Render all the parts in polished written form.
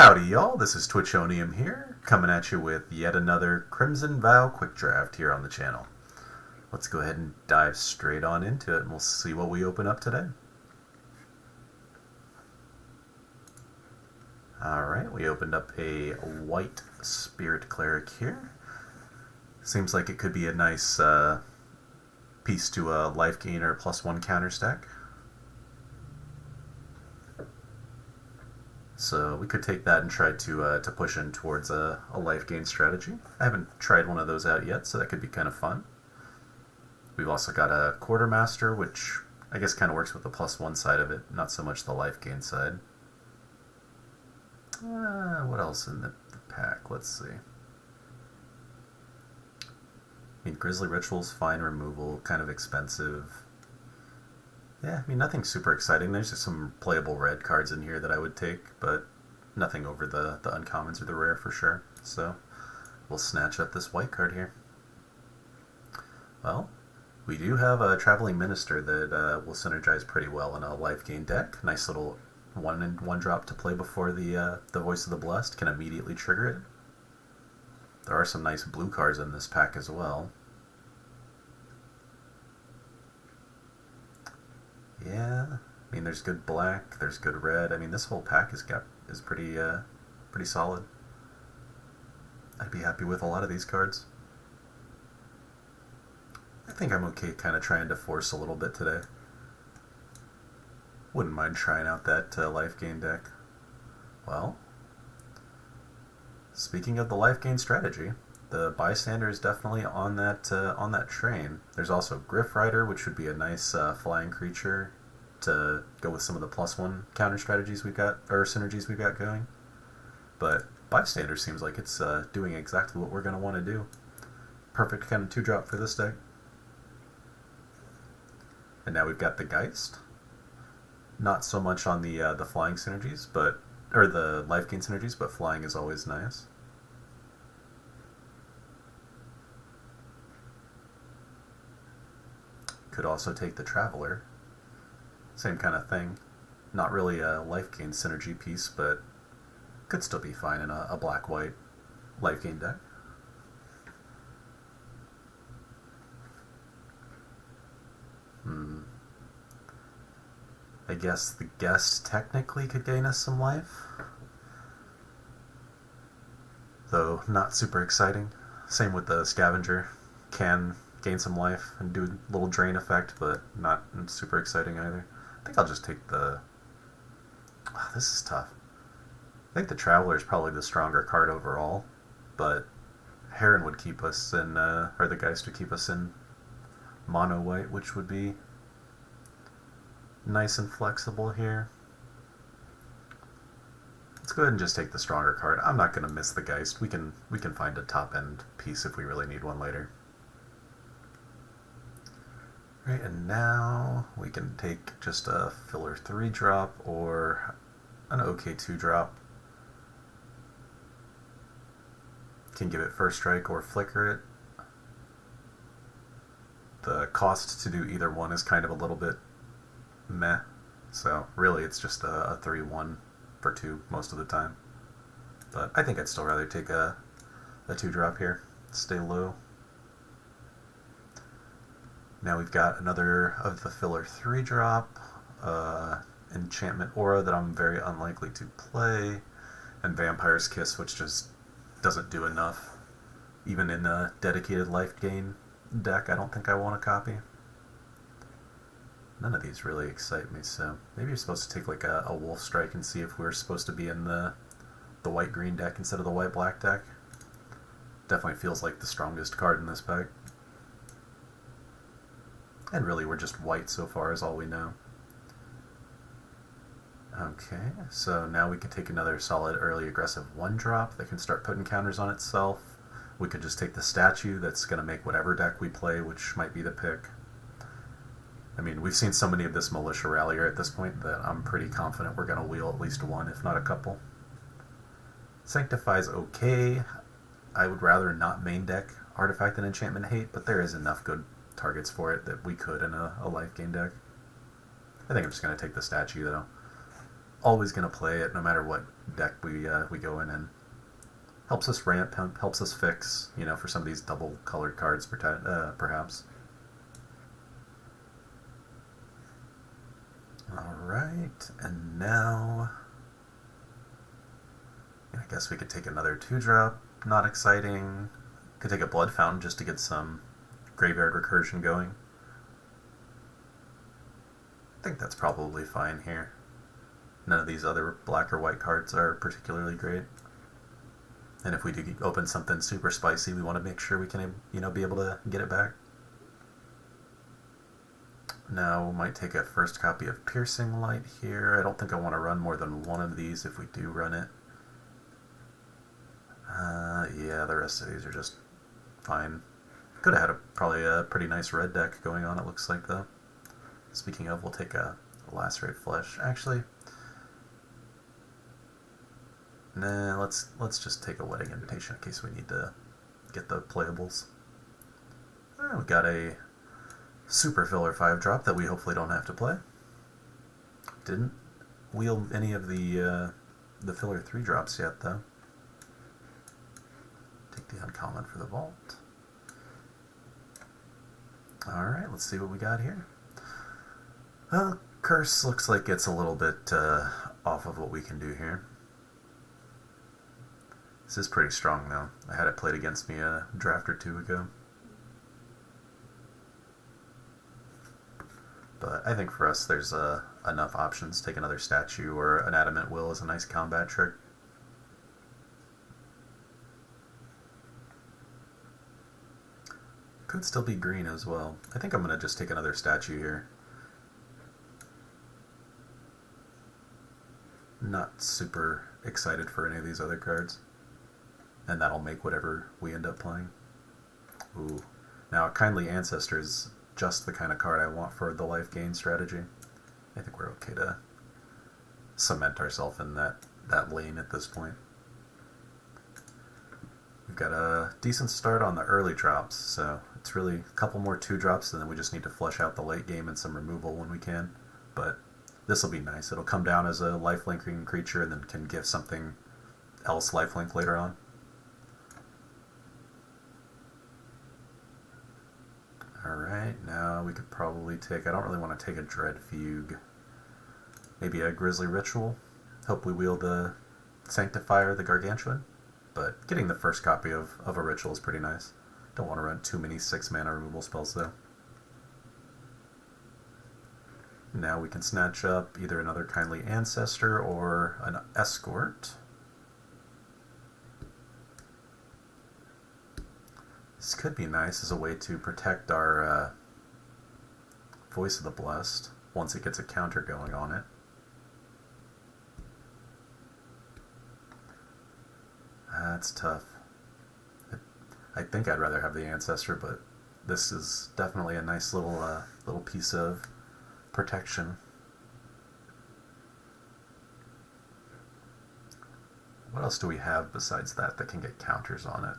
Howdy y'all, this is Twitchonium here, coming at you with yet another Crimson Vow quick draft here on the channel. Let's go ahead and dive straight on into it and we'll see what we open up today. Alright, we opened up a white Spirit Cleric here. Seems like it could be a nice piece to a life gain or +1 counter stack. So we could take that and try to push in towards a life gain strategy. I haven't tried one of those out yet, so that could be kind of fun. We've also got a Quartermaster, which I guess kind of works with the +1 side of it, not so much the life gain side. What else in the pack? Let's see. I mean, Grizzly Ritual's fine removal, kind of expensive. Yeah, I mean, nothing super exciting. There's just some playable red cards in here that I would take, but nothing over the uncommons or the rare for sure. So we'll snatch up this white card here. Well, we do have a Traveling Minister that will synergize pretty well in a life gain deck. Nice little one drop to play before the Voice of the Blessed can immediately trigger it. There are some nice blue cards in this pack as well. Yeah, I mean, there's good black, there's good red. I mean, this whole pack is pretty solid. I'd be happy with a lot of these cards. I think I'm okay kind of trying to force a little bit today. Wouldn't mind trying out that life gain deck. Well, speaking of the life gain strategy, the Bystander is definitely on that train. There's also Griff Rider, which would be a nice flying creature to go with some of the +1 counter strategies we've got, or synergies we've got going. But Bystander seems like it's doing exactly what we're going to want to do. Perfect kind of 2-drop for this deck. And now we've got the Geist. Not so much on the flying synergies, or the life gain synergies, but flying is always nice. Could also take the Traveler. Same kind of thing. Not really a life gain synergy piece, but could still be fine in a black-white life gain deck. I guess the Guest technically could gain us some life, though not super exciting. Same with the Scavenger. Can gain some life and do a little drain effect, but not super exciting either. I think I'll just take the... Oh, this is tough. I think the Traveler is probably the stronger card overall, but Heron would keep us in, or the Geist would keep us in mono white, which would be nice and flexible here. Let's go ahead and just take the stronger card. I'm not going to miss the Geist. We can find a top end piece if we really need one later. Right, and now we can take just a filler 3-drop or an OK 2-drop. Can give it first strike or flicker it. The cost to do either one is kind of a little bit meh, so really it's just a 3-1 for 2 most of the time. But I think I'd still rather take a 2-drop here, stay low. Now we've got another of the filler 3-drop, Enchantment Aura that I'm very unlikely to play, and Vampire's Kiss, which just doesn't do enough. Even in a dedicated life gain deck, I don't think I want a copy. None of these really excite me, so maybe you're supposed to take like a Wolf Strike and see if we're supposed to be in the white-green deck instead of the white-black deck. Definitely feels like the strongest card in this pack. And really, we're just white so far is all we know. Okay, so now we can take another solid early aggressive 1-drop that can start putting counters on itself. We could just take the Statue that's going to make whatever deck we play, which might be the pick. I mean, we've seen so many of this Militia Rallier at this point that I'm pretty confident we're going to wheel at least one, if not a couple. Sanctify's okay. I would rather not main deck Artifact and Enchantment Hate, but there is enough good targets for it that we could in a life gain deck. I think I'm just going to take the Statue, though. always going to play it no matter what deck we go in, and helps us ramp, helps us fix, for some of these double colored cards, perhaps. Alright, and now I guess we could take another 2-drop, not exciting. Could take a Blood Fountain just to get some graveyard recursion going. I think that's probably fine here. None of these other black or white cards are particularly great. And if we do open something super spicy, we want to make sure we can, be able to get it back. Now we might take a first copy of Piercing Light here. I don't think I want to run more than one of these if we do run it. Yeah, the rest of these are just fine. Could have had probably a pretty nice red deck going on, it looks like, though. Speaking of, we'll take a Lacerate Flesh. Actually, nah, let's just take a Wedding Invitation in case we need to get the playables. We got a Super Filler 5-drop that we hopefully don't have to play. Didn't wheel any of the Filler 3-drops yet, though. Take the uncommon for the Vault. Alright, let's see what we got here. Well, Curse looks like it's a little bit off of what we can do here. This is pretty strong, though. I had it played against me a draft or two ago. But I think for us there's enough options. Take another statue or an Adamant Will is a nice combat trick. Could still be green as well. I think I'm going to just take another statue here. Not super excited for any of these other cards. And that'll make whatever we end up playing. Ooh. Now, Kindly Ancestor is just the kind of card I want for the life gain strategy. I think we're okay to cement ourselves in that lane at this point. We've got a decent start on the early drops, so it's really a couple more 2-drops, and then we just need to flush out the late game and some removal when we can. But this will be nice. It'll come down as a lifelinking creature and then can give something else lifelink later on. Alright, now we could probably take... I don't really want to take a Dread Fugue. Maybe a Grisly Ritual. Hope we wield the Sanctifier, the Gargantuan. But getting the first copy of a Ritual is pretty nice. Don't want to run too many 6-mana removal spells, though. Now we can snatch up either another Kindly Ancestor or an Escort. This could be nice as a way to protect our Voice of the Blessed once it gets a counter going on it. That's tough. I think I'd rather have the Ancestor, but this is definitely a nice little piece of protection. What else do we have besides that can get counters on it?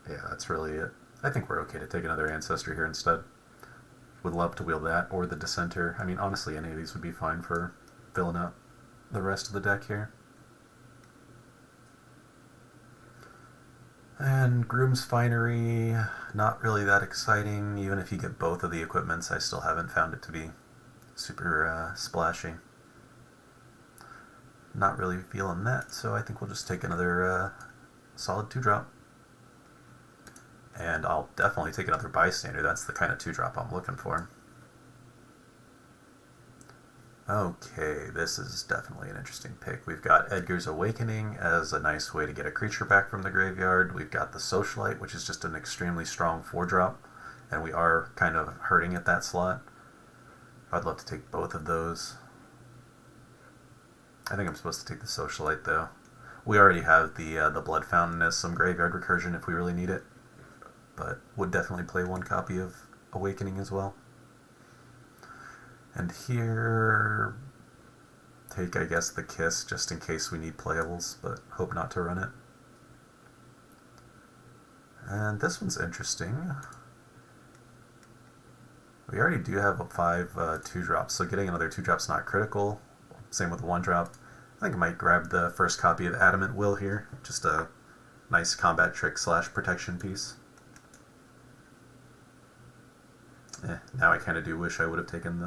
Yeah, that's really it. I think we're okay to take another Ancestor here instead. Would love to wield that, or the Dissenter. I mean, honestly, any of these would be fine for filling up the rest of the deck here. And Groom's Finery, not really that exciting. Even if you get both of the equipments, I still haven't found it to be super splashy. Not really feeling that, so I think we'll just take another solid 2-drop. And I'll definitely take another Bystander. That's the kind of 2-drop I'm looking for. Okay, this is definitely an interesting pick. We've got Edgar's Awakening as a nice way to get a creature back from the graveyard. We've got the Socialite, which is just an extremely strong 4-drop, and we are kind of hurting at that slot. I'd love to take both of those. I think I'm supposed to take the Socialite, though. We already have the Blood Fountain as some graveyard recursion if we really need it, but would definitely play one copy of Awakening as well. And here, take, I guess, the Kiss, just in case we need playables, but hope not to run it. And this one's interesting. We already do have a 5 2-drop, so getting another 2-drop's not critical. Same with the 1-drop. I think I might grab the first copy of Adamant Will here. Just a nice combat trick / protection piece. Now I kind of do wish I would have taken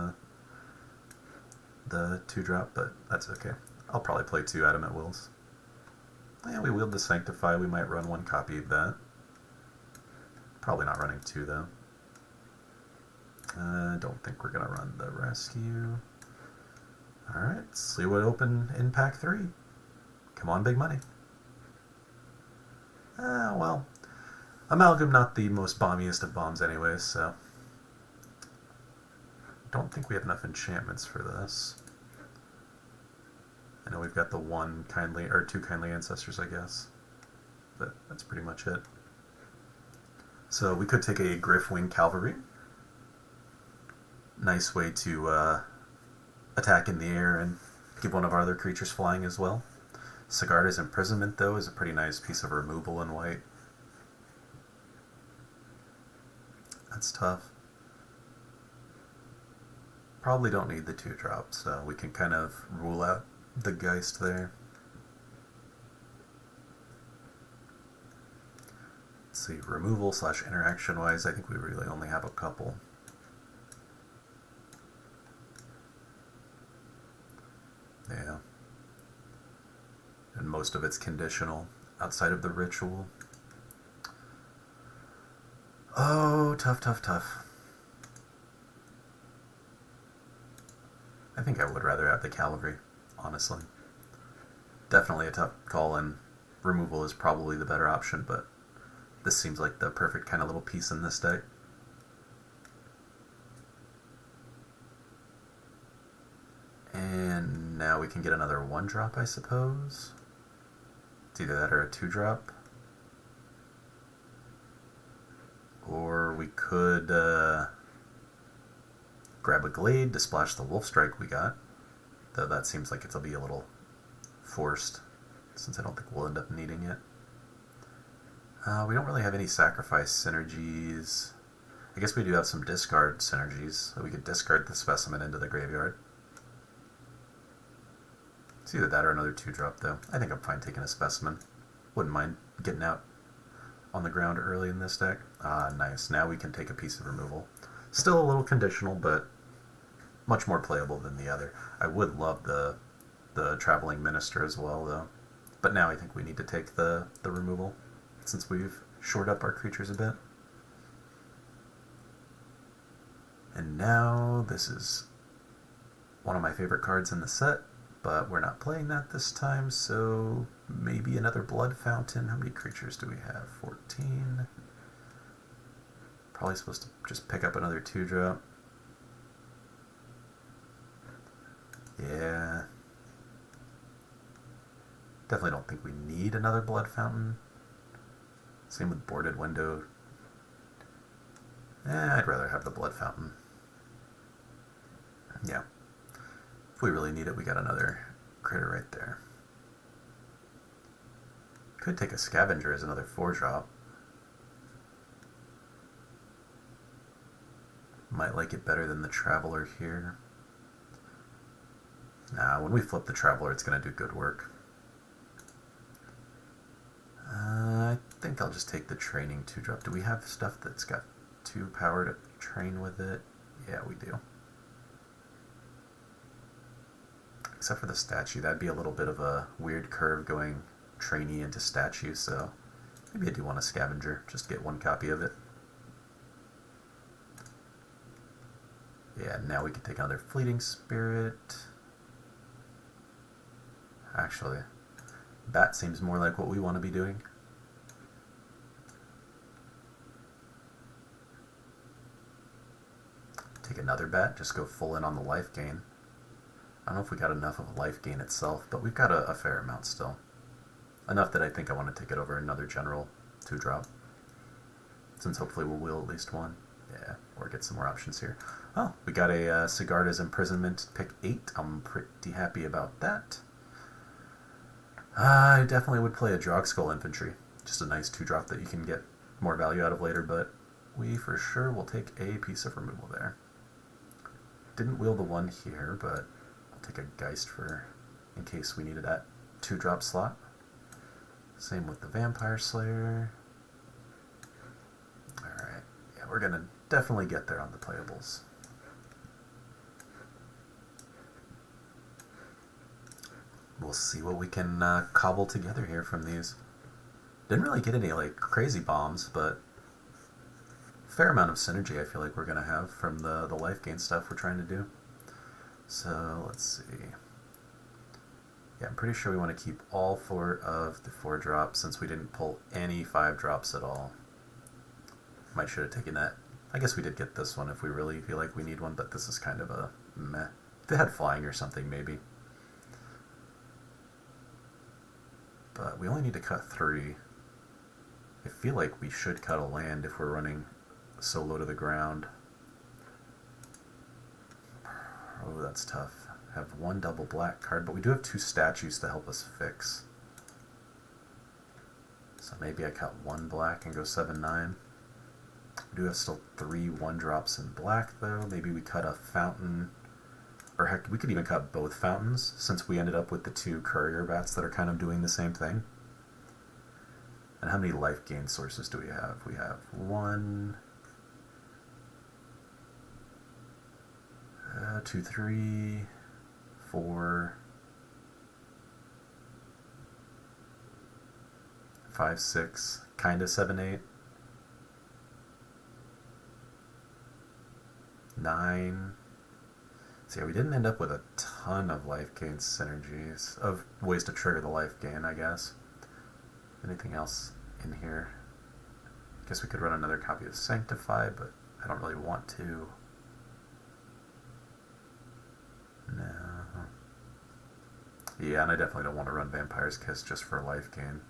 the 2-drop, but that's okay. I'll probably play 2 Adamant Wills. Yeah, we wield the Sanctify. We might run 1 copy of that. Probably not running 2, though. Don't think we're going to run the Rescue. Alright, let's see what open in pack 3. Come on, big money. Well, Amalgam not the most bombiest of bombs anyway, so don't think we have enough enchantments for this. I know we've got the 1 kindly, or 2 kindly ancestors, I guess, but that's pretty much it. So we could take a Griffwing Cavalry. Nice way to attack in the air and give one of our other creatures flying as well. Sigarda's Imprisonment, though, is a pretty nice piece of removal in white. That's tough. Probably don't need the 2-drop, so we can kind of rule out the Geist there. Let's see, removal / interaction-wise, I think we really only have a couple. Yeah. And most of it's conditional, outside of the ritual. Oh, tough, tough, tough. I think I would rather have the Cavalry, honestly. Definitely a tough call, and removal is probably the better option, but this seems like the perfect kind of little piece in this deck. And now we can get another 1-drop, I suppose. It's either that or a 2-drop. Or we could grab a Glade to splash the Wolf Strike we got. Though that seems like it'll be a little forced, since I don't think we'll end up needing it. We don't really have any sacrifice synergies. I guess we do have some discard synergies, so we could discard the Specimen into the graveyard. It's either that or another 2-drop, though. I think I'm fine taking a Specimen. Wouldn't mind getting out on the ground early in this deck. Ah, nice. Now we can take a piece of removal. Still a little conditional, but much more playable than the other. I would love the Traveling Minister as well, though. But now I think we need to take the removal, since we've shored up our creatures a bit. And now this is one of my favorite cards in the set, but we're not playing that this time, so maybe another Blood Fountain. How many creatures do we have? 14. Probably supposed to just pick up another 2-drop. Yeah. Definitely don't think we need another Blood Fountain. Same with Boarded Window. I'd rather have the Blood Fountain. Yeah. If we really need it, we got another critter right there. Could take a Scavenger as another 4-drop. Might like it better than the Traveler here. Nah, when we flip the Traveler, it's going to do good work. I think I'll just take the Training 2-drop. Do we have stuff that's got 2 power to train with it? Yeah, we do. Except for the statue. That'd be a little bit of a weird curve going trainee into statue, so maybe I do want a Scavenger. Just get 1 copy of it. Yeah, now we can take another Fleeting Spirit. Actually, Bat seems more like what we want to be doing. Take another Bat, just go full in on the life gain. I don't know if we got enough of a life gain itself, but we've got a fair amount still. Enough that I think I want to take it over another general 2-drop. Since hopefully we'll wheel at least 1. Yeah, or get some more options here. Oh, we got a Sigarda's Imprisonment, pick 8. I'm pretty happy about that. I definitely would play a Drogskull Infantry. Just a nice 2-drop that you can get more value out of later, but we for sure will take a piece of removal there. didn't wheel the one here, but I'll take a Geist for in case we needed that 2-drop slot. Same with the Vampire Slayer. Alright, yeah, we're gonna definitely get there on the playables. We'll see what we can cobble together here from these. Didn't really get any like crazy bombs, but fair amount of synergy I feel like we're gonna have from the life gain stuff we're trying to do. So let's see. Yeah, I'm pretty sure we want to keep all 4 of the 4 drops since we didn't pull any 5 drops at all. Might should have taken that. I guess we did get this one if we really feel like we need one, but this is kind of a meh. If they had flying or something, maybe. But we only need to cut 3. I feel like we should cut a land if we're running so low to the ground. Oh, that's tough. Have 1 double black card, but we do have 2 statues to help us fix. So maybe I cut 1 black and go 7/9. We do have still 3 1-drops in black, though. Maybe we cut a fountain, or heck, we could even cut both fountains, since we ended up with the 2 courier bats that are kind of doing the same thing. And how many life gain sources do we have? We have 1, 2, 3, 4, 5, 6, kind of 7, 8, 9. So yeah, we didn't end up with a ton of life gain synergies, of ways to trigger the life gain, I guess. Anything else in here? Guess we could run another copy of Sanctify, but I don't really want to. No. Yeah, and I definitely don't want to run Vampire's Kiss just for life gain.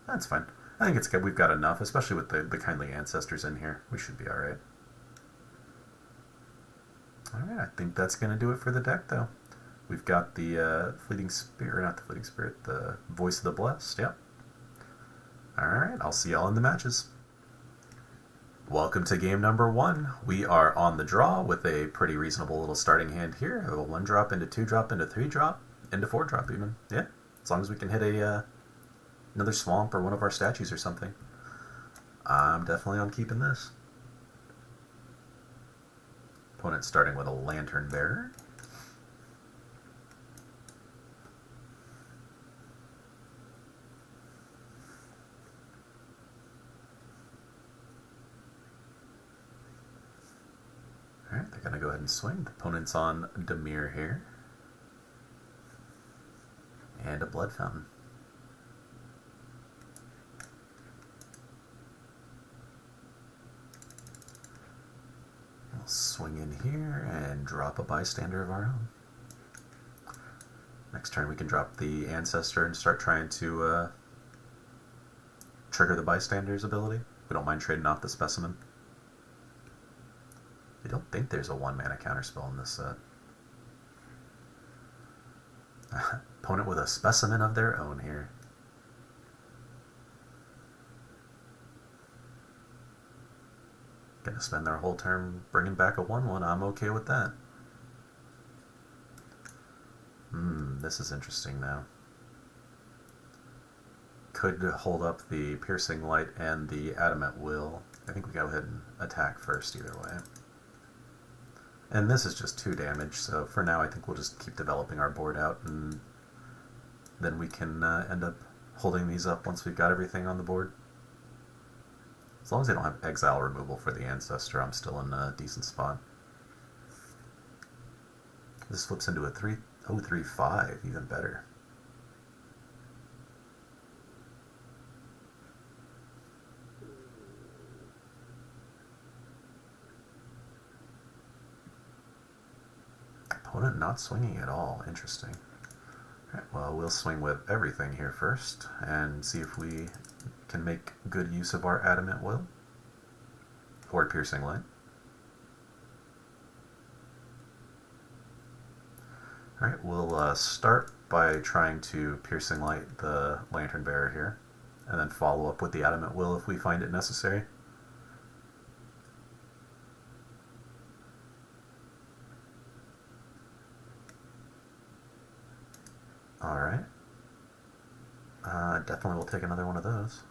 That's fine. I think it's good. We've got enough, especially with the Kindly Ancestors in here. We should be alright. Alright, I think that's going to do it for the deck, though. We've got the Fleeting Spirit, not the Fleeting Spirit, the Voice of the Blessed, yep. Alright, I'll see y'all in the matches. Welcome to game number 1. We are on the draw with a pretty reasonable little starting hand here. A 1-drop into 2-drop into 3-drop into 4-drop even. Yeah, as long as we can hit a another swamp or one of our statues or something. I'm definitely on keeping this. Opponent starting with a Lantern Bearer. Alright, they're going to go ahead and swing. The opponent's on Dimir here. And a Blood Fountain. We'll swing in here and drop a bystander of our own. Next turn we can drop the Ancestor and start trying to trigger the bystander's ability. We don't mind trading off the Specimen. I don't think there's a 1-mana counterspell in this set. Opponent with a Specimen of their own here. Gonna spend their whole turn bringing back a 1/1. I'm okay with that. This is interesting now. Could hold up the Piercing Light and the Adamant Will. I think we go ahead and attack first either way. And this is just 2 damage, so for now I think we'll just keep developing our board out, and then we can end up holding these up once we've got everything on the board. As long as they don't have exile removal for the Ancestor, I'm still in a decent spot. This flips into a 3/5, even better. Opponent not swinging at all. Interesting. Alright, well, we'll swing with everything here first and see if we can make good use of our Adamant Will or Piercing Light. Alright, we'll start by trying to Piercing Light the Lantern Bearer here, and then follow up with the Adamant Will if we find it necessary. Alright. Definitely will take another one of those.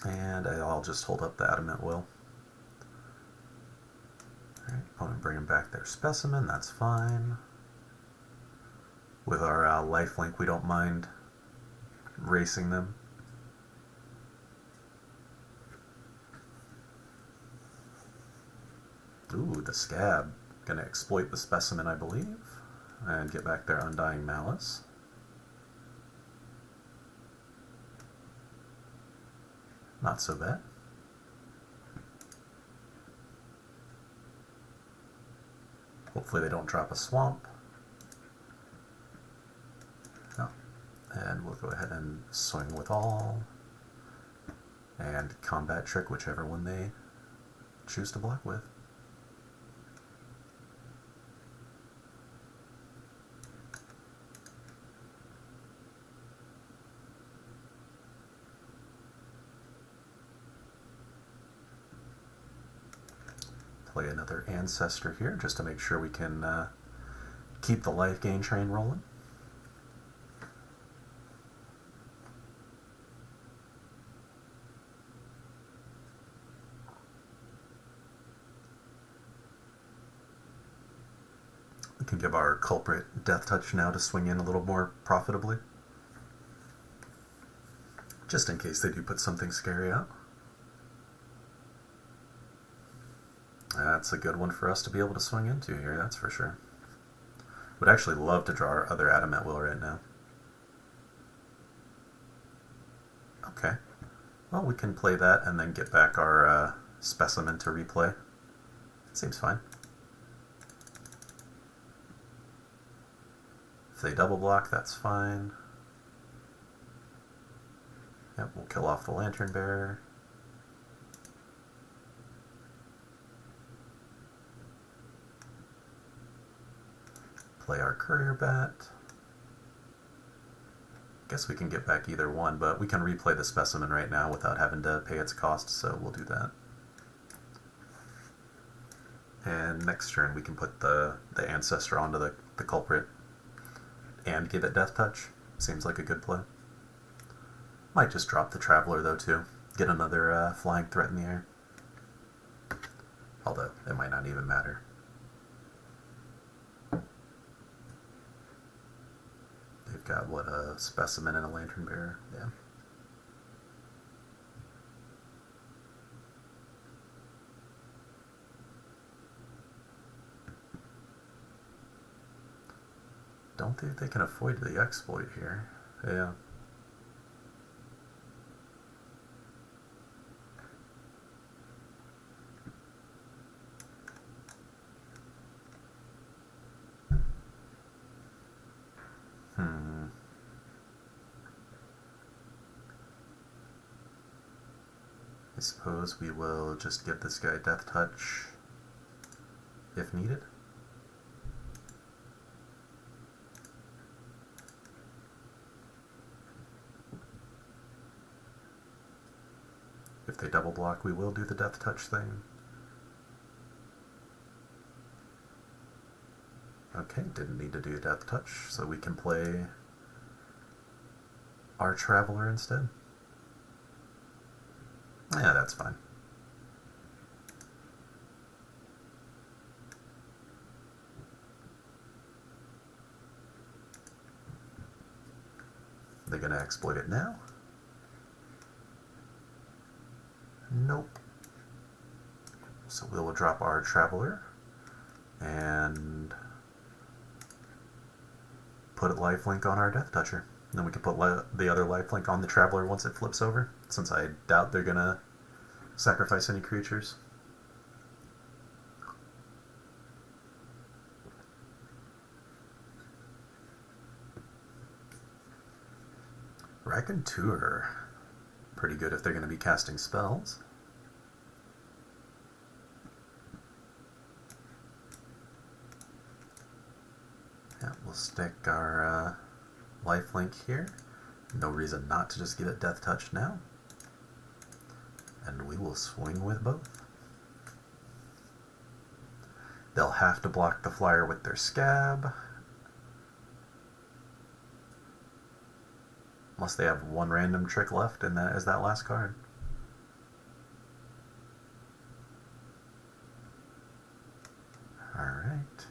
And I'll just hold up the Adamant Will. Alright, opponent bringing back their specimen, that's fine. With our lifelink, we don't mind racing them. Ooh, the Scab. Gonna exploit the specimen, I believe, and get back their Undying Malice. Not so bad. Hopefully they don't drop a swamp. No. And we'll go ahead and swing with all. And combat trick whichever one they choose to block with. Play another Ancestor here just to make sure we can keep the life gain train rolling. We can give our culprit Death Touch now to swing in a little more profitably. Just in case they do put something scary out. That's a good one for us to be able to swing into here, that's for sure. Would actually love to draw our other Adamant Will right now. Okay. Well, we can play that and then get back our specimen to replay. Seems fine. If they double block, that's fine. Yep, we'll kill off the Lantern Bearer. Play our Courier Bat. Guess we can get back either one, but we can replay the specimen right now without having to pay its cost, so we'll do that. And next turn we can put the Ancestor onto the culprit and give it Death Touch. Seems like a good play. Might just drop the Traveler though too. Get another flying threat in the air. Although, it might not even matter. They've got, what, a Specimen and a Lantern Bearer? Yeah. Don't think they can avoid the exploit here. Yeah. I suppose we will just give this guy Death Touch if needed. If they double block, we will do the Death Touch thing. Okay, didn't need to do Death Touch, so we can play our Traveler instead. Yeah, that's fine. They're going to exploit it now? Nope. So we'll drop our Traveler and put a lifelink on our Death Toucher. And then we can put the other lifelink on the Traveler once it flips over, since I doubt they're going to sacrifice any creatures. Raconteur. Pretty good if they're going to be casting spells. Yeah, we'll stick our lifelink here. No reason not to just give it Death Touch now. And we will swing with both. They'll have to block the flyer with their Scab. Unless they have one random trick left, and that is that last card. Alright.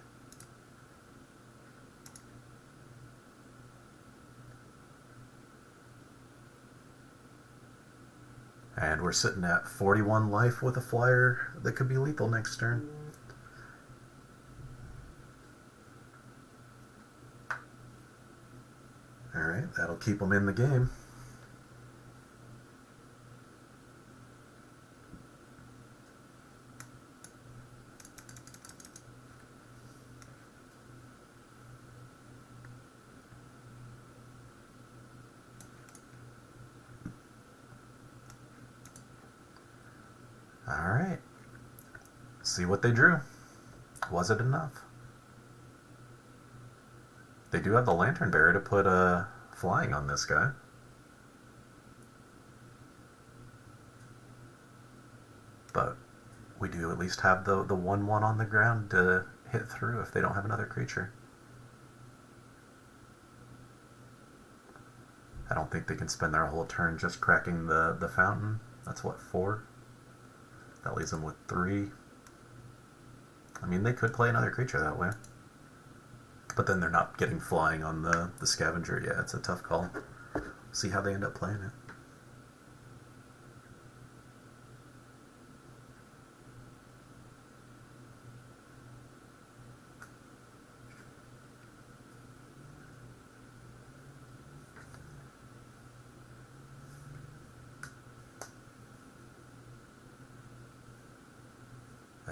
And we're sitting at 41 life with a flyer that could be lethal next turn. Alright, that'll keep them in the game. Alright, see what they drew. Was it enough? They do have the Lantern Bearer to put flying on this guy. But we do at least have the 1/1 on the ground to hit through if they don't have another creature. I don't think they can spend their whole turn just cracking the fountain. That's what, 4? That leaves them with 3. I mean, they could play another creature that way. But then they're not getting flying on the Scavenger. Yeah, it's a tough call. See how they end up playing it.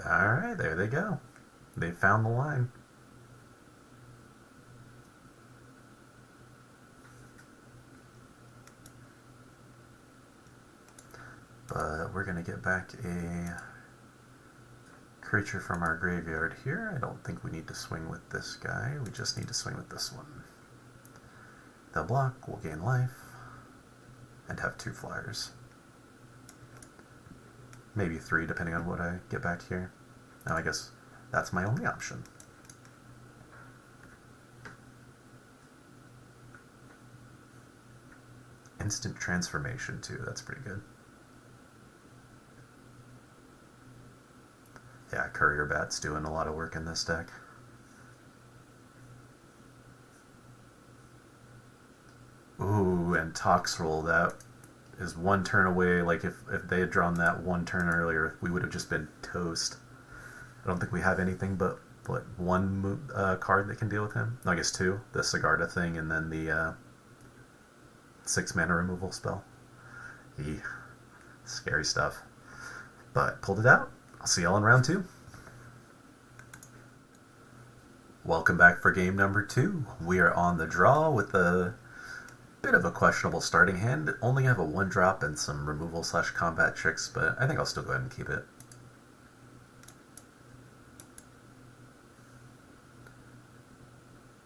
Alright, there they go. They found the line. But we're going to get back a creature from our graveyard here. I don't think we need to swing with this guy. We just need to swing with this one. They'll block, we'll gain life, and have 2 flyers. Maybe 3, depending on what I get back here. Now I guess that's my only option. Instant transformation too, that's pretty good. Yeah, Courier Bat's doing a lot of work in this deck. Ooh, and Toxrill, that is 1 turn away. Like, if they had drawn that 1 turn earlier, we would have just been toast. I don't think we have anything but, what, 1 card that can deal with him? No, I guess 2. The Sigarda thing, and then the 6 mana removal spell. Scary stuff. But pulled it out. I'll see y'all in round 2. Welcome back for game number 2. We are on the draw with a bit of a questionable starting hand. Only have a 1-drop and some removal/combat tricks, but I think I'll still go ahead and keep it.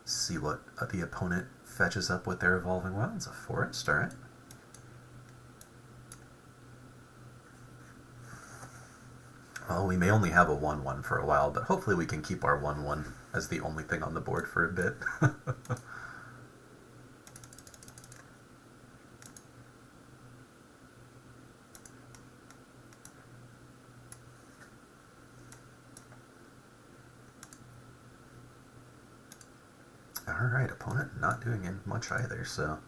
See what the opponent fetches up with their Evolving Wilds. A forest, alright. Well, we may only have a 1/1 for a while, but hopefully we can keep our 1/1 as the only thing on the board for a bit. Alright, opponent not doing it much either, so...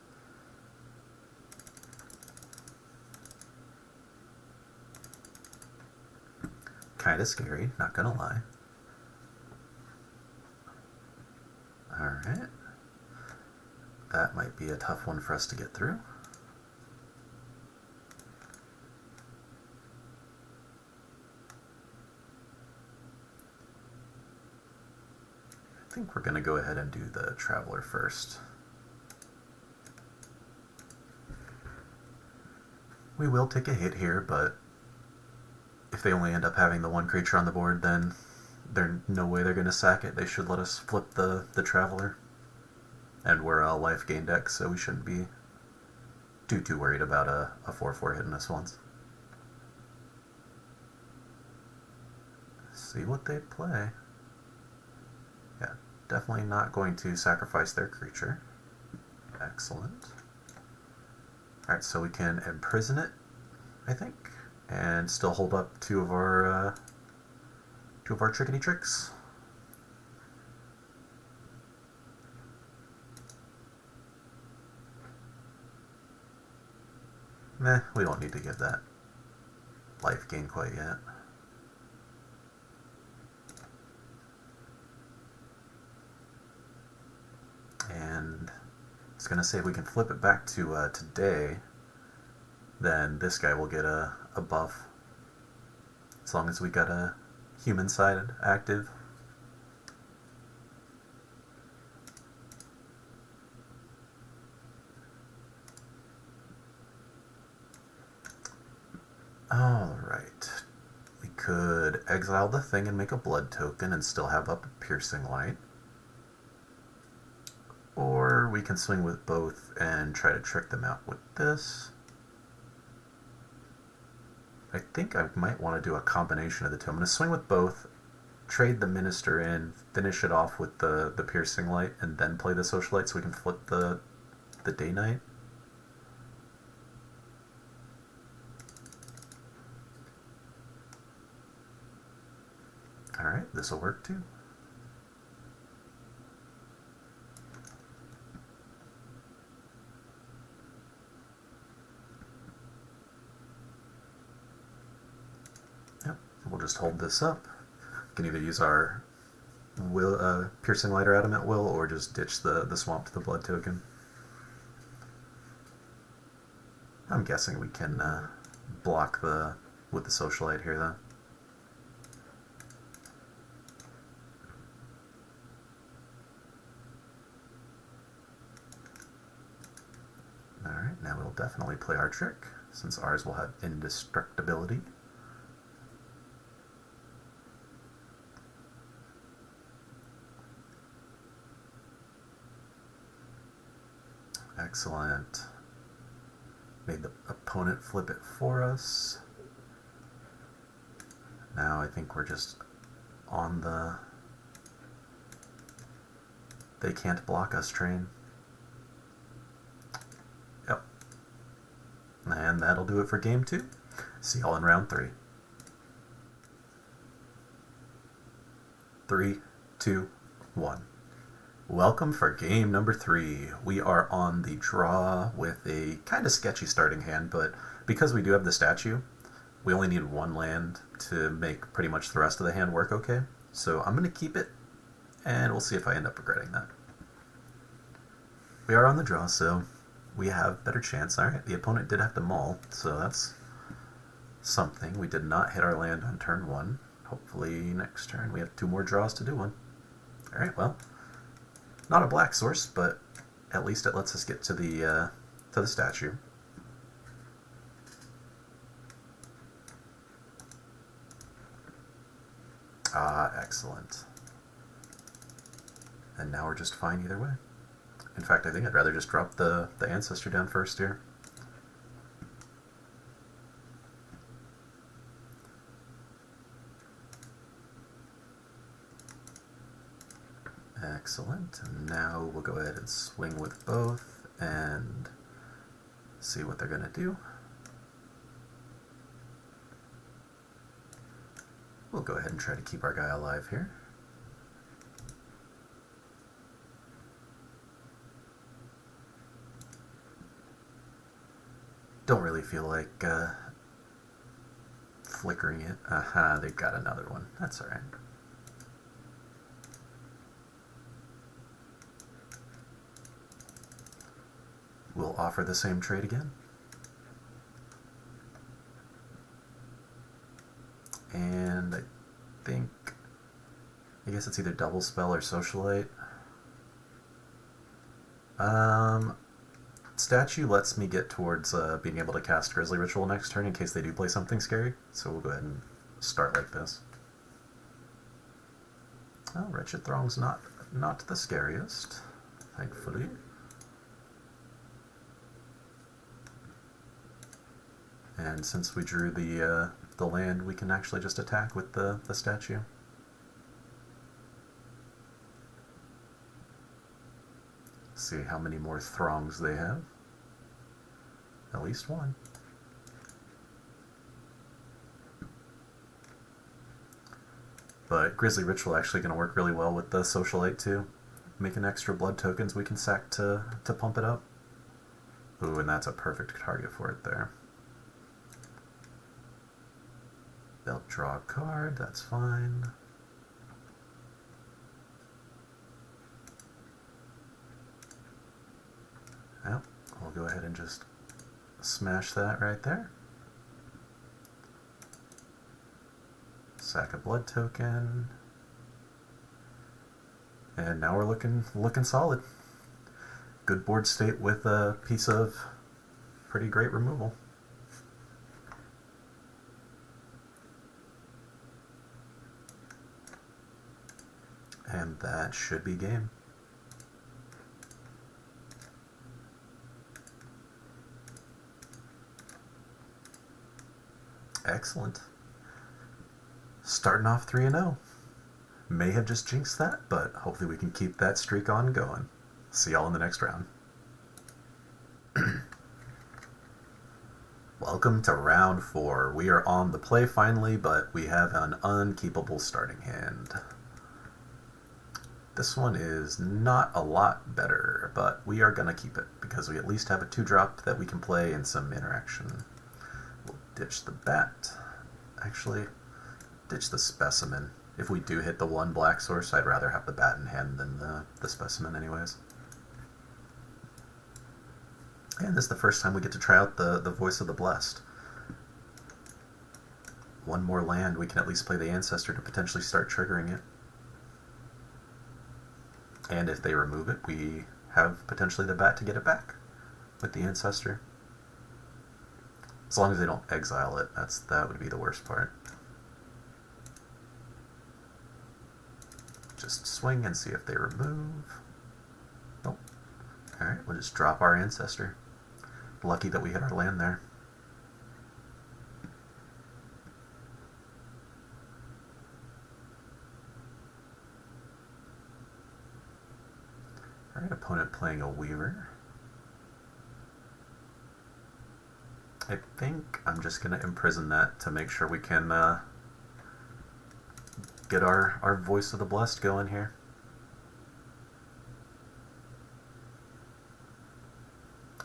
Kinda scary, not gonna lie. Alright. That might be a tough one for us to get through. I think we're going to go ahead and do the Traveler first. We will take a hit here, but if they only end up having the 1 creature on the board, then there's no way they're going to sack it. They should let us flip the Traveler. And we're a life gain deck, so we shouldn't be too worried about a 4/4 hitting us once. See what they play. Yeah, definitely not going to sacrifice their creature. Excellent. Alright, so we can imprison it, I think, and still hold up two of our trickety tricks. Meh, we don't need to give that life gain quite yet. And it's going to say if we can flip it back to today, then this guy will get a buff. As long as we got a human side active. Alright. We could exile the thing and make a blood token and still have up a piercing light. Or we can swing with both and try to trick them out with this. I think I might want to do a combination of the two. I'm going to swing with both, trade the Minister in, finish it off with the piercing light, and then play the social light so we can flip the day night. Alright, this will work too. Yep, we'll just hold this up. We can either use our piercing light or adamant will, or just ditch the swamp to the blood token. I'm guessing we can block with the socialite here though. Alright, now we'll definitely play our trick, since ours will have indestructibility. Excellent. Made the opponent flip it for us. Now I think we're just on the they can't block us train. Yep. And that'll do it for game 2. See y'all in round 3. 3, 2, 1. Welcome for game number 3. We are on the draw with a kind of sketchy starting hand, but because we do have the statue, we only need one land to make pretty much the rest of the hand work okay. So I'm going to keep it, and we'll see if I end up regretting that. We are on the draw, so we have better chance. Alright, the opponent did have to maul, so that's something. We did not hit our land on turn 1. Hopefully next turn we have 2 more draws to do one. Alright, well, not a black source, but at least it lets us get to the statue. Ah, excellent. And now we're just fine either way. In fact, I think I'd rather just drop the ancestor down first here. Excellent. And now we'll go ahead and swing with both and see what they're going to do. We'll go ahead and try to keep our guy alive here. Don't really feel like flickering it. Aha, they've got another one. That's alright. We'll offer the same trade again. And I guess it's either double spell or socialite. Statue lets me get towards being able to cast Grizzly Ritual next turn in case they do play something scary. So we'll go ahead and start like this. Oh, Wretched Throng's not the scariest. thankfully. And since we drew the land, we can actually just attack with the statue. See how many more throngs they have. At least one. But Grisly Ritual actually going to work really well with the Socialite too. Making extra blood tokens we can sack to pump it up. Ooh, and that's a perfect target for it there. They'll draw a card, that's fine. Yep, we'll go ahead and just smash that right there. Sack a blood token. And now we're looking solid. Good board state with a piece of pretty great removal. And that should be game. Excellent. Starting off 3-0. May have just jinxed that, but hopefully we can keep that streak on going. See y'all in the next round. Welcome to round 4. We are on the play finally, but we have an unkeepable starting hand. This one is not a lot better, but we are going to keep it because we at least have a 2-drop that we can play and some interaction. We'll ditch the bat. Actually, ditch the specimen. If we do hit the 1 black source, I'd rather have the bat in hand than the specimen anyways. And this is the first time we get to try out the Voice of the Blessed. 1 more land, we can at least play the Ancestor to potentially start triggering it. And if they remove it, we have potentially the bat to get it back with the Ancestor. As long as they don't exile it, that would be the worst part. Just swing and see if they remove. Nope. Alright, we'll just drop our Ancestor. Lucky that we hit our land there. Alright, opponent playing a Weaver. I think I'm just going to imprison that to make sure we can get our Voice of the Blessed going here.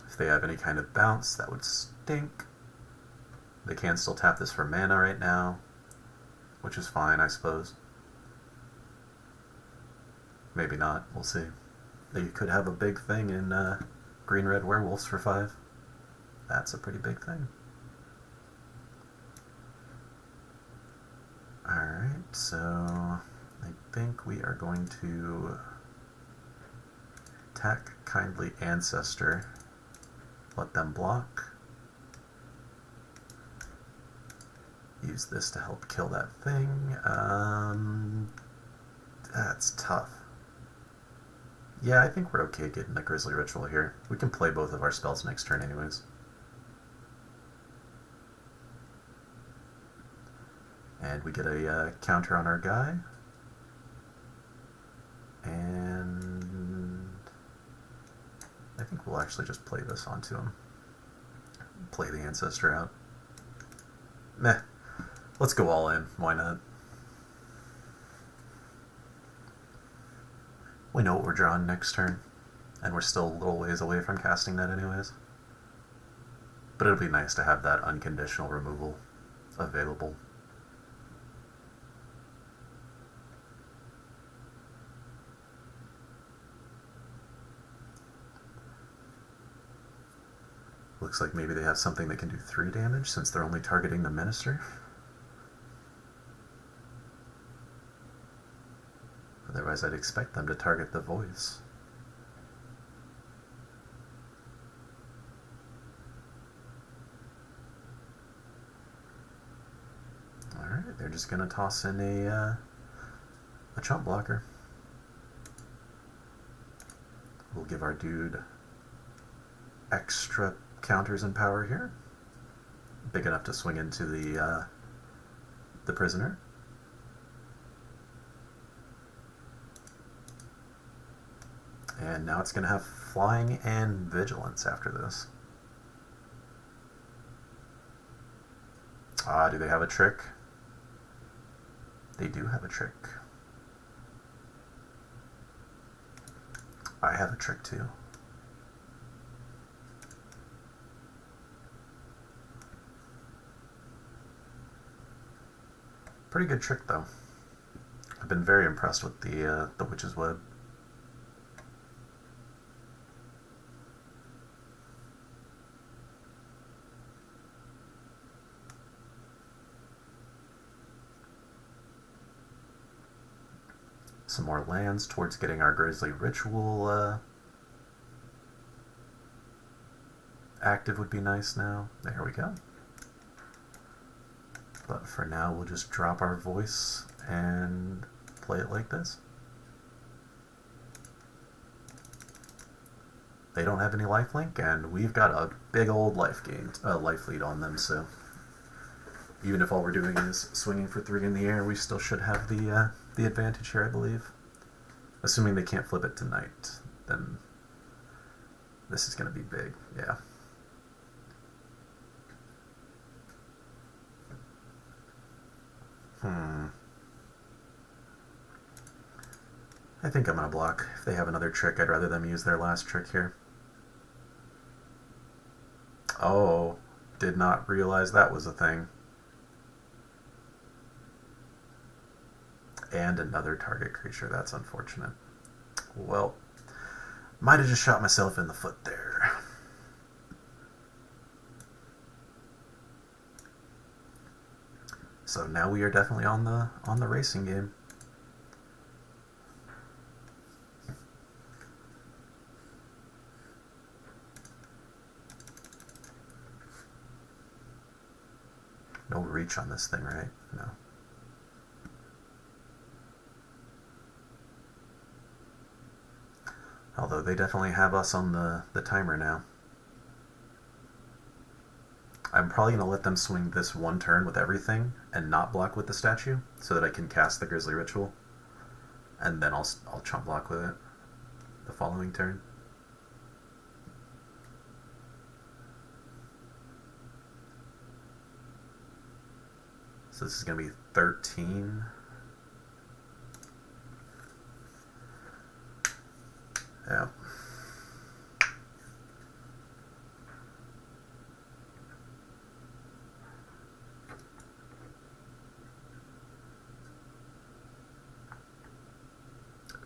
If they have any kind of bounce, that would stink. They can still tap this for mana right now, which is fine, I suppose. Maybe not, we'll see. They could have a big thing in Green-Red Werewolves for 5. That's a pretty big thing. Alright, so I think we are going to attack Kindly Ancestor, let them block, use this to help kill that thing. That's tough. Yeah, I think we're okay getting the Grisly Ritual here. We can play both of our spells next turn anyways. And we get a counter on our guy. And I think we'll actually just play this onto him. Play the Ancestor out. Meh. Let's go all in. Why not? We know what we're drawing next turn, and we're still a little ways away from casting that anyways. But it'll be nice to have that unconditional removal available. Looks like maybe they have something that can do 3 damage since they're only targeting the Minister. Otherwise, I'd expect them to target the Voice. Alright, they're just going to toss in a chump blocker. We'll give our dude extra counters and power here. Big enough to swing into the prisoner. And now it's going to have flying and vigilance after this. Do they have a trick? They do have a trick. I have a trick too. Pretty good trick though. I've been very impressed with the Witch's Web. Some more lands towards getting our Grisly Ritual active would be nice now. There we go. But for now, we'll just drop our voice and play it like this. They don't have any lifelink, and we've got a big old life lead on them, so even if all we're doing is swinging for 3 in the air, we still should have the advantage here, I believe. Assuming they can't flip it tonight, then this is going to be big, yeah. I think I'm going to block. If they have another trick, I'd rather them use their last trick here. Oh, did not realize that was a thing. And another target creature. That's unfortunate. Well, might have just shot myself in the foot there. So now we are definitely on the racing game. No reach on this thing, right? No. Although they definitely have us on the timer now. I'm probably going to let them swing this one turn with everything and not block with the statue so that I can cast the Grisly Ritual. And then I'll chump block with it the following turn. So this is going to be 13. Yeah.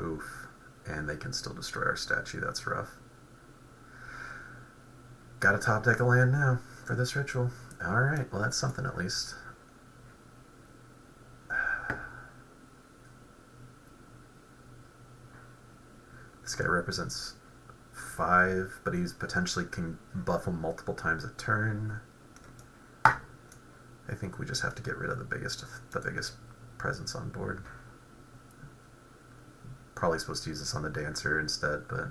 Oof. And they can still destroy our statue. That's rough. Got a top deck of land now for this ritual. Alright, well that's something at least. This guy represents 5, but he's potentially can buff him multiple times a turn. I think we just have to get rid of the biggest presence on board. Probably supposed to use this on the Dancer instead, but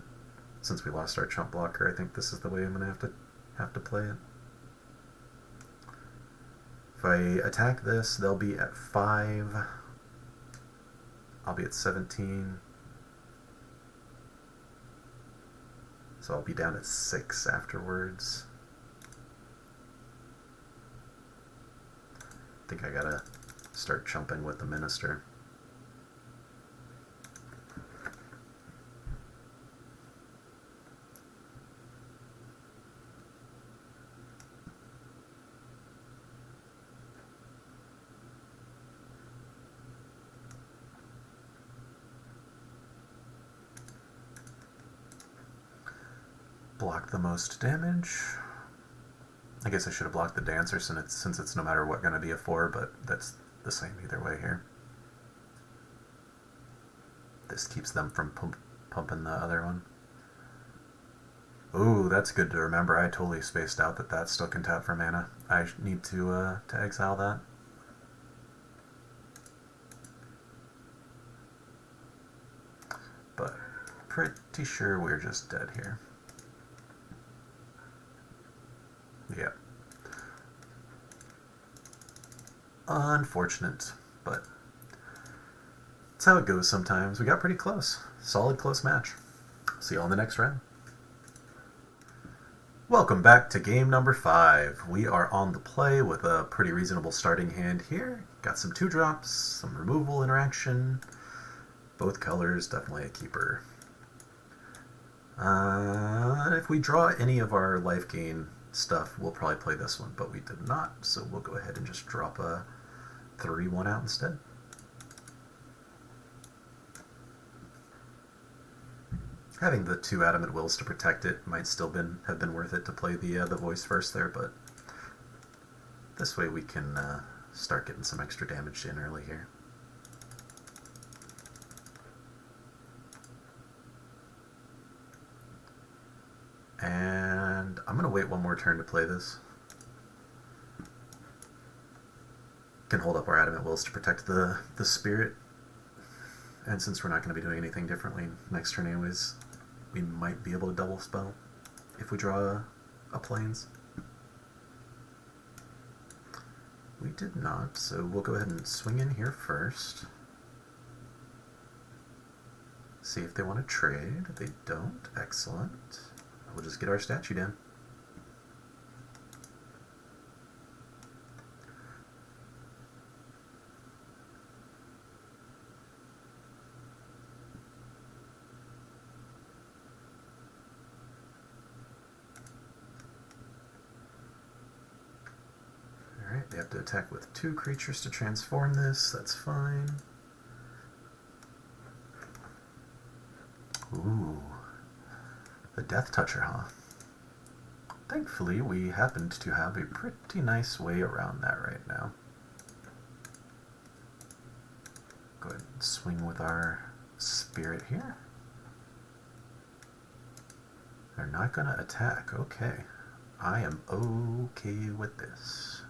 since we lost our chump blocker, I think this is the way I'm gonna have to play it. If I attack this, they'll be at 5. I'll be at 17. So I'll be down at 6 afterwards. I think I gotta start chumping with the Minister. Block the most damage. I guess I should have blocked the Dancer since it's no matter what going to be a 4, but that's the same either way here. This keeps them from pumping the other one. Ooh, that's good to remember. I totally spaced out that still can tap for mana. I need to exile that. But pretty sure we're just dead here. Yeah. Unfortunate, but that's how it goes sometimes. We got pretty close. Solid close match. See you on the next round. Welcome back to game number 5. We are on the play with a pretty reasonable starting hand here. Got some 2-drops, some removal interaction. Both colors, definitely a keeper. If we draw any of our life gain stuff, we'll probably play this one, but we did not, so we'll go ahead and just drop a 3-1 out instead. Having the 2 Adamant Wills to protect it might still have been worth it to play the voice first there, but this way we can start getting some extra damage in early here. And I'm going to wait one more turn to play this. Can hold up our Adamant Wills to protect the spirit. And since we're not going to be doing anything differently next turn anyways, we might be able to double spell if we draw a plains. We did not, so we'll go ahead and swing in here first. See if they want to trade. They don't. Excellent. We'll just get our statue down. Alright, they have to attack with 2 creatures to transform this. That's fine. Ooh. The Death Toucher, huh? Thankfully, we happened to have a pretty nice way around that right now. Go ahead and swing with our spirit here. They're not going to attack. Okay. I am okay with this.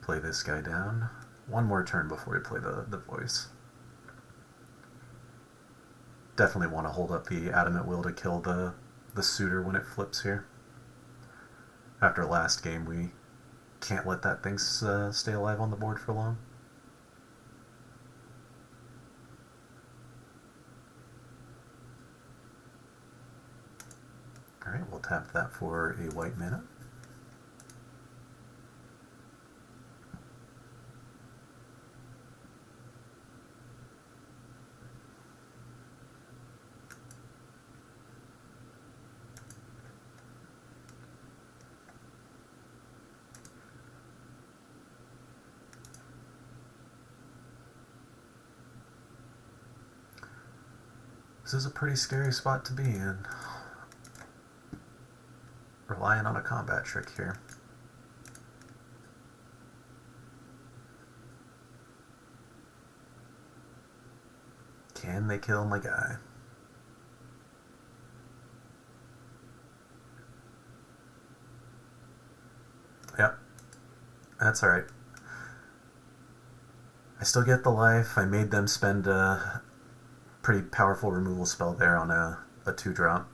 Play this guy down. One more turn before we play the voice. Definitely want to hold up the Adamant Will to kill the suitor when it flips here. After last game, we can't let that thing stay alive on the board for long. Alright, we'll tap that for a white mana. This is a pretty scary spot to be in. Relying on a combat trick here. Can they kill my guy? Yep. That's alright. I still get the life. I made them spend a pretty powerful removal spell there on a 2-drop.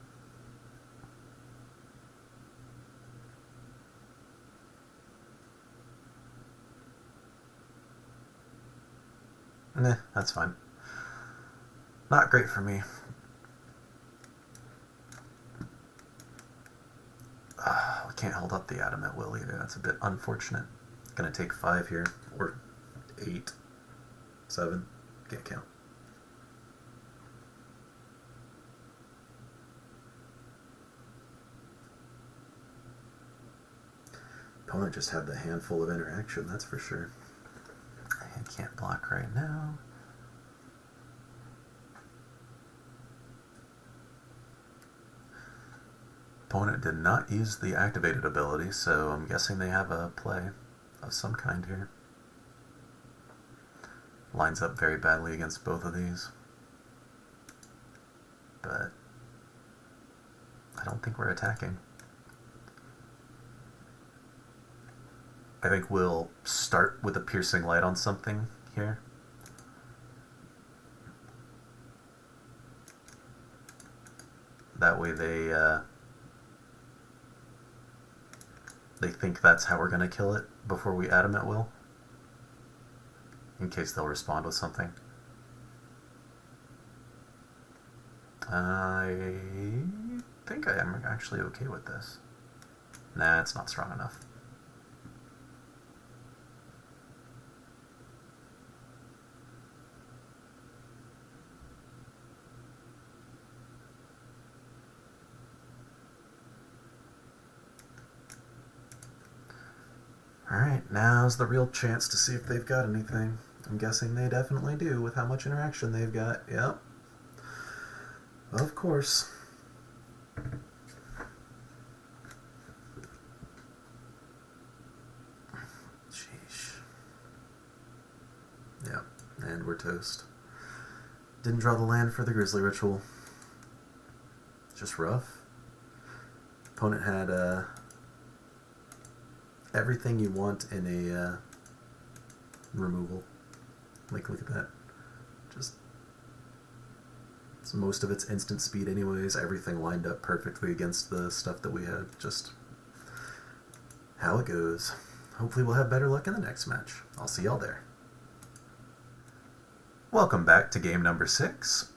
Nah, that's fine. Not great for me. We can't hold up the Adamant Will either. That's a bit unfortunate. Gonna take 5 here, or 8, 7, can't count. Opponent just had the handful of interaction, that's for sure. I can't block right now. Opponent did not use the activated ability, so I'm guessing they have a play of some kind here. Lines up very badly against both of these. But I don't think we're attacking. I think we'll start with a Piercing Light on something here. That way they think that's how we're going to kill it before we add them at will, in case they'll respond with something. I think I am actually okay with this. Nah, it's not strong enough. Alright, now's the real chance to see if they've got anything. I'm guessing they definitely do with how much interaction they've got. Yep. Of course. Sheesh. Yep, and we're toast. Didn't draw the land for the Grizzly Ritual. Just rough. Opponent had everything you want in a removal. Like, look at that. Just, so most of it's instant speed anyways. Everything lined up perfectly against the stuff that we had. Just how it goes. Hopefully we'll have better luck in the next match. I'll see y'all there. Welcome back to game number 6.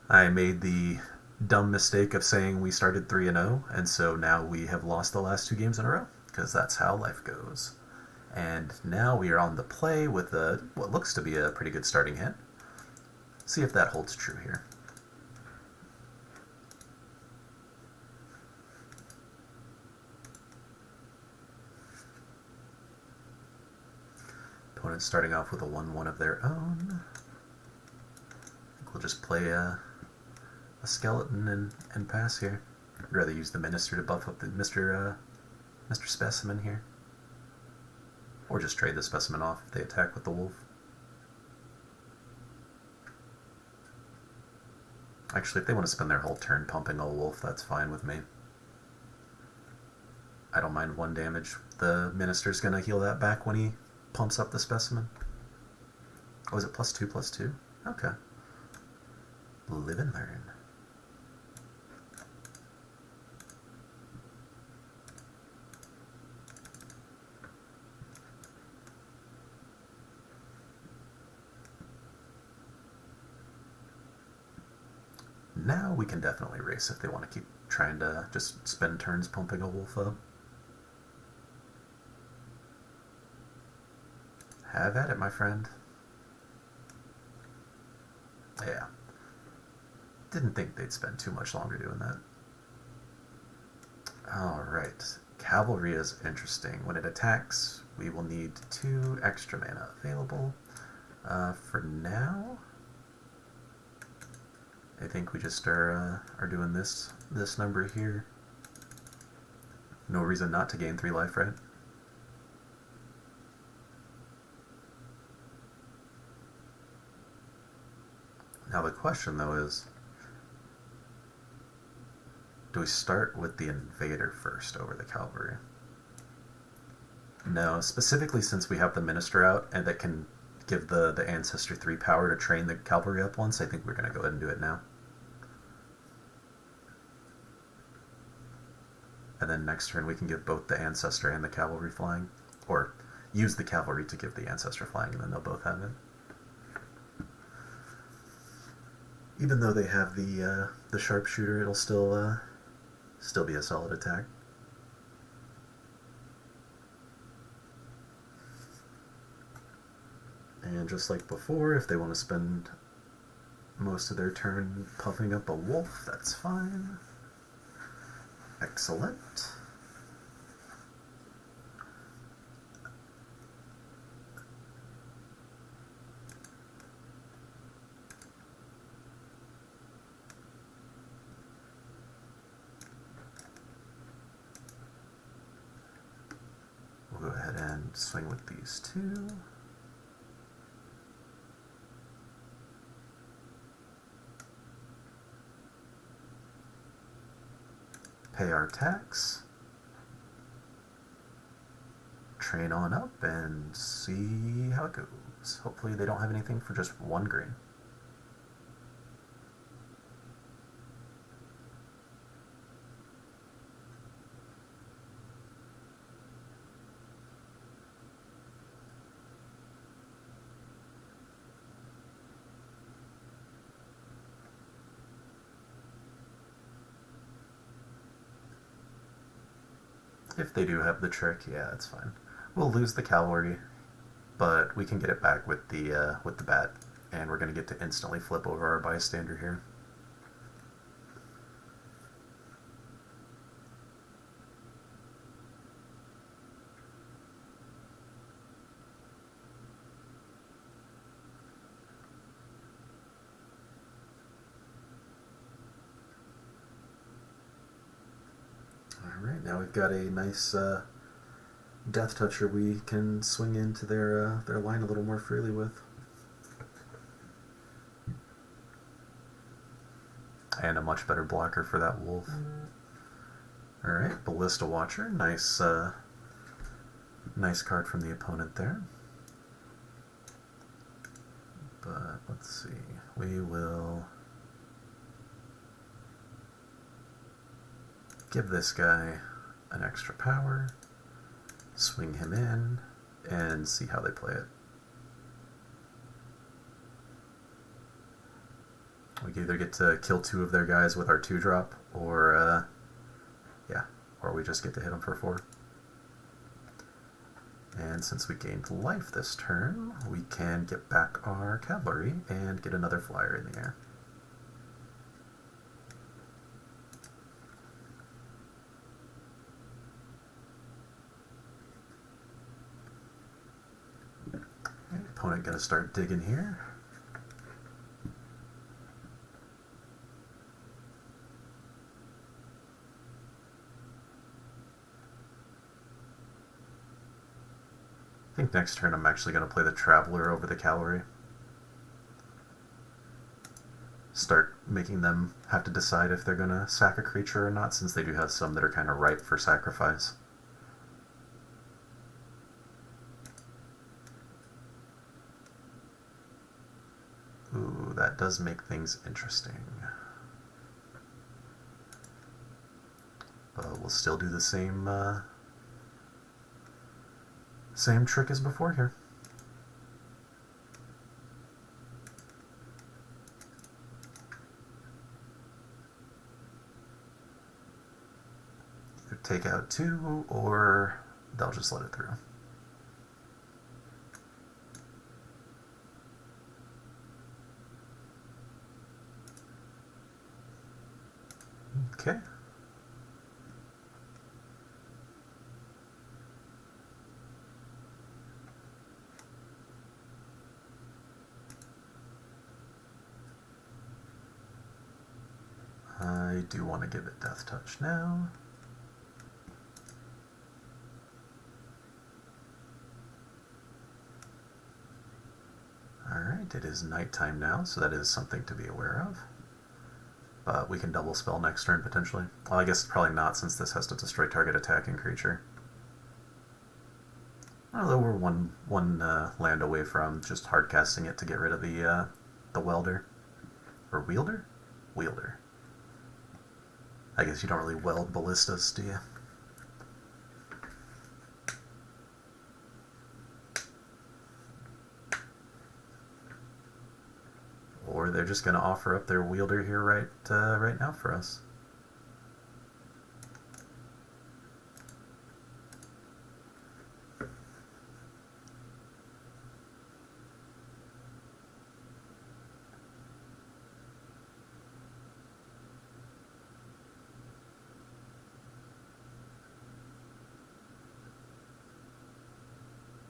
I made the dumb mistake of saying we started 3-0, and so now we have lost the last 2 games in a row, because that's how life goes. And now we are on the play with what looks to be a pretty good starting hand. See if that holds true here. Opponent's starting off with a 1-1 of their own. I think we'll just play a skeleton and pass here. I'd rather use the Minister to buff up the Mr. Specimen here. Or just trade the Specimen off if they attack with the Wolf. Actually, if they want to spend their whole turn pumping a Wolf, that's fine with me. I don't mind 1 damage. The Minister's going to heal that back when he pumps up the Specimen. Oh, is it +2/+2? Okay. Live and learn. Now we can definitely race if they want to keep trying to just spend turns pumping a Wolf up. Have at it, my friend. Yeah. Didn't think they'd spend too much longer doing that. Alright. Cavalry is interesting. When it attacks, we will need 2 extra mana available. For now, I think we just are doing this number here. No reason not to gain 3 life, right? Now the question though is, do we start with the Invader first over the Cavalry? No, specifically since we have the Minister out and that can give the Ancestor 3 power to train the Cavalry up once, I think we're going to go ahead and do it now. And then next turn we can give both the Ancestor and the Cavalry flying. Or use the Cavalry to give the Ancestor flying, and then they'll both have it. Even though they have the Sharpshooter, it'll still be a solid attack. And just like before, if they want to spend most of their turn puffing up a Wolf, that's fine. Excellent. We'll go ahead and swing with these 2. Pay our tax. train on up and see how it goes. Hopefully they don't have anything for just 1 green. If they do have the trick, yeah, it's fine. We'll lose the cavalry, but we can get it back with the bat, and we're going to get to instantly flip over our bystander here. Alright, now we've got a nice Death Toucher we can swing into their line a little more freely with. And a much better blocker for that wolf. Alright, Ballista Watcher, nice nice card from the opponent there. But let's see, we will give this guy an extra power, swing him in, and see how they play it. We can either get to kill 2 of their guys with our 2-drop, or or we just get to hit them for 4. And since we gained life this turn, we can get back our cavalry and get another flyer in the air. Opponent gonna start digging here. I think next turn I'm actually gonna play the Traveler over the Cavalry. Start making them have to decide if they're gonna sack a creature or not, since they do have some that are kind of ripe for sacrifice. Ooh, that does make things interesting. But we'll still do the same trick as before here. Either take out 2, or they'll just let it through. Okay. I do want to give it Death Touch now. Alright, it is nighttime now, so that is something to be aware of. But we can double spell next turn, potentially. Well, I guess probably not, since this has to destroy target attacking creature. Although we're one land away from just hard casting it to get rid of the welder. Or wielder? Wielder. I guess you don't really weld ballistas, do you? Or they're just going to offer up their wielder here right now for us.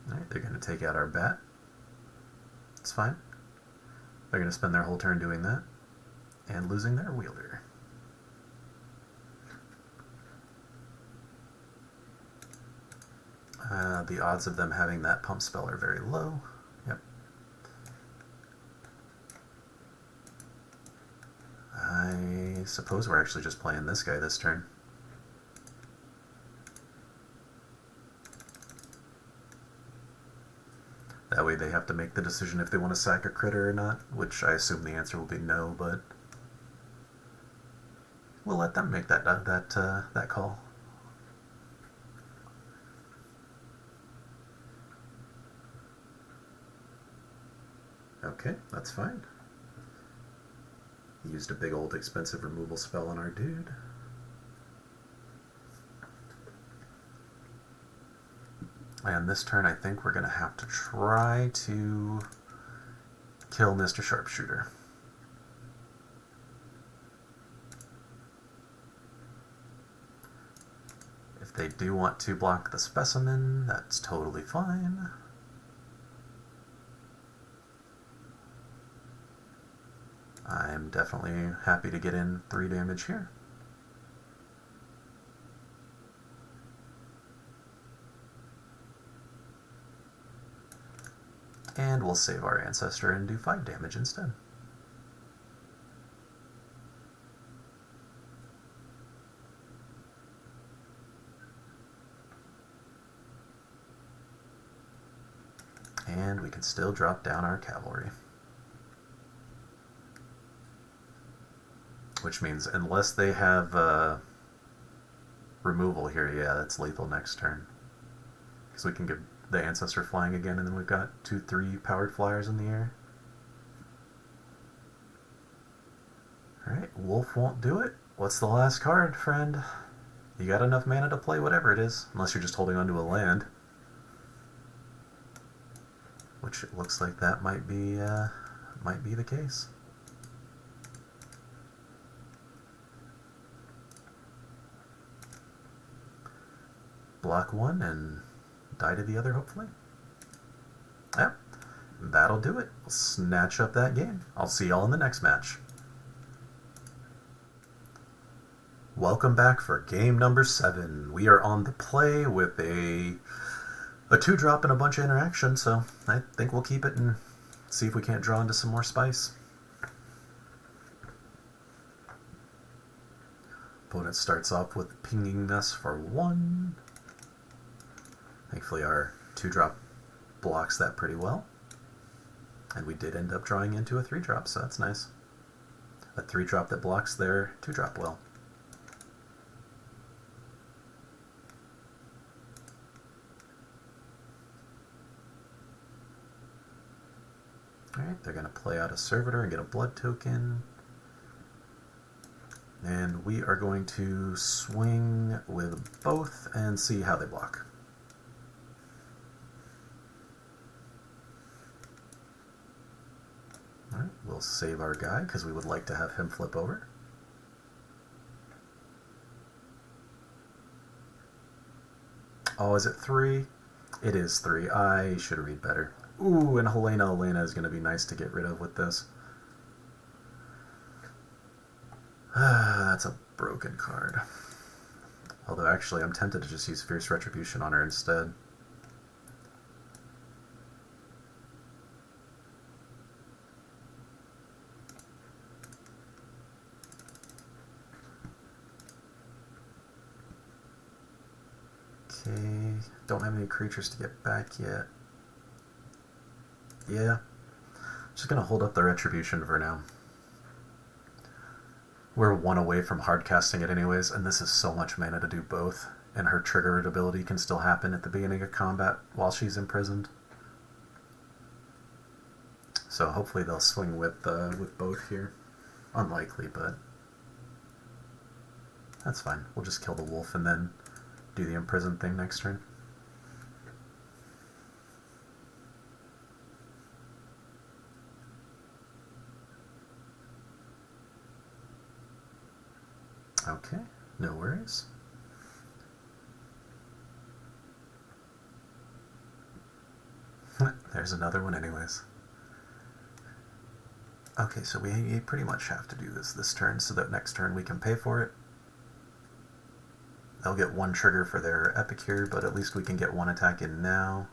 Alright, they're going to take out our bat. It's fine. They're going to spend their whole turn doing that, and losing their wielder. The odds of them having that pump spell are very low. Yep. I suppose we're actually just playing this guy this turn. they have to make the decision if they want to sack a critter or not, which I assume the answer will be no, but we'll let them make that call. Okay, that's fine. He used a big old expensive removal spell on our dude. And this turn I think we're going to have to try to kill Mr. Sharpshooter. If they do want to block the specimen, that's totally fine. I'm definitely happy to get in 3 damage here. And we'll save our ancestor and do 5 damage instead. And we can still drop down our cavalry. Which means unless they have removal here, yeah, that's lethal next turn. Because we can get the ancestor flying again, and then we've got 2-3 powered flyers in the air. Alright, Wolf won't do it. What's the last card, friend? You got enough mana to play whatever it is, unless you're just holding onto a land. Which it looks like that might be the case. Block 1 and die to the other, hopefully. Yep, that'll do it. We'll snatch up that game. I'll see y'all in the next match. Welcome back for game number 7. We are on the play with a 2-drop and a bunch of interaction, so I think we'll keep it and see if we can't draw into some more spice. Opponent starts off with pinging us for 1. Thankfully our 2-drop blocks that pretty well. And we did end up drawing into a 3-drop, so that's nice. A 3-drop that blocks their 2-drop well. Alright, they're going to play out a Servitor and get a blood token. And we are going to swing with both and see how they block. Alright, we'll save our guy because we would like to have him flip over. Oh, is it 3? It is 3. I should read better. Ooh, and Helena is going to be nice to get rid of with this. That's a broken card. Although actually I'm tempted to just use Fierce Retribution on her instead. Okay, don't have any creatures to get back yet. Yeah, just gonna hold up the Retribution for now. We're 1 away from hard casting it anyways, and this is so much mana to do both, and her triggered ability can still happen at the beginning of combat while she's imprisoned. So hopefully they'll swing with both here. Unlikely, but that's fine. We'll just kill the wolf and then do the imprisoned thing next turn. Okay, no worries. There's another one anyways. Okay, so we pretty much have to do this turn so that next turn we can pay for it. They'll get 1 trigger for their Epicure, but at least we can get 1 attack in now.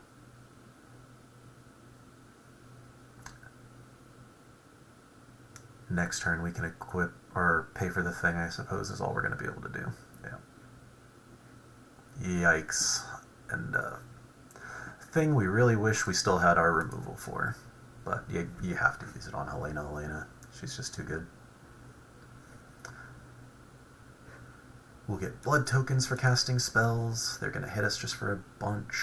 Next turn we can equip or pay for the thing, I suppose, is all we're going to be able to do. Yeah. Yikes. And thing we really wish we still had our removal for. But you have to use it on Helena. She's just too good. We'll get blood tokens for casting spells. They're going to hit us just for a bunch.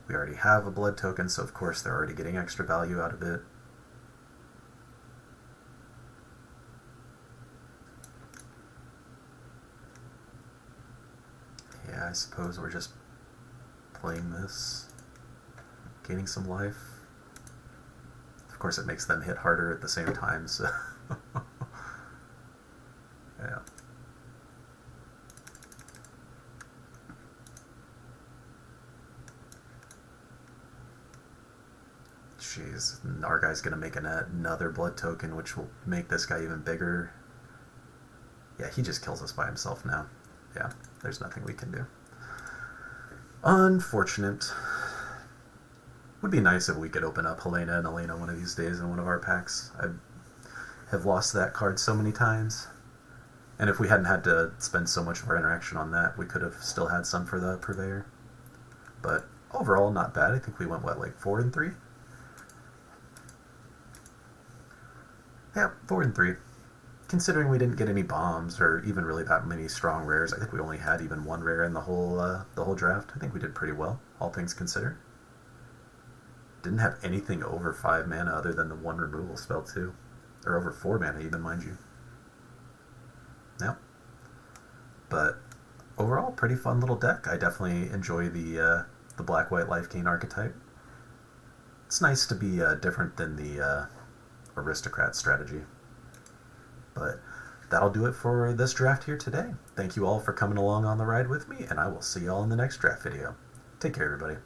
We already have a blood token, so of course they're already getting extra value out of it. Yeah, I suppose we're just playing this, gaining some life. Of course it makes them hit harder at the same time, so yeah. Jeez, our guy's gonna make another blood token, which will make this guy even bigger. Yeah, he just kills us by himself now. Yeah, there's nothing we can do. Unfortunate. Would be nice if we could open up Helena and Elena one of these days in one of our packs. I have lost that card so many times. And if we hadn't had to spend so much of our interaction on that, we could have still had some for the Purveyor. But overall, not bad. I think we went, what, like 4-3? Yeah, 4-3. Considering we didn't get any bombs or even really that many strong rares, I think we only had even one rare in the whole draft. I think we did pretty well, all things considered. Didn't have anything over 5 mana other than the one removal spell too, or over 4 mana even, mind you. Yeah, but overall, pretty fun little deck. I definitely enjoy the black-white life gain archetype. It's nice to be different than the aristocrat strategy. But that'll do it for this draft here today. Thank you all for coming along on the ride with me, and I will see you all in the next draft video. Take care, everybody.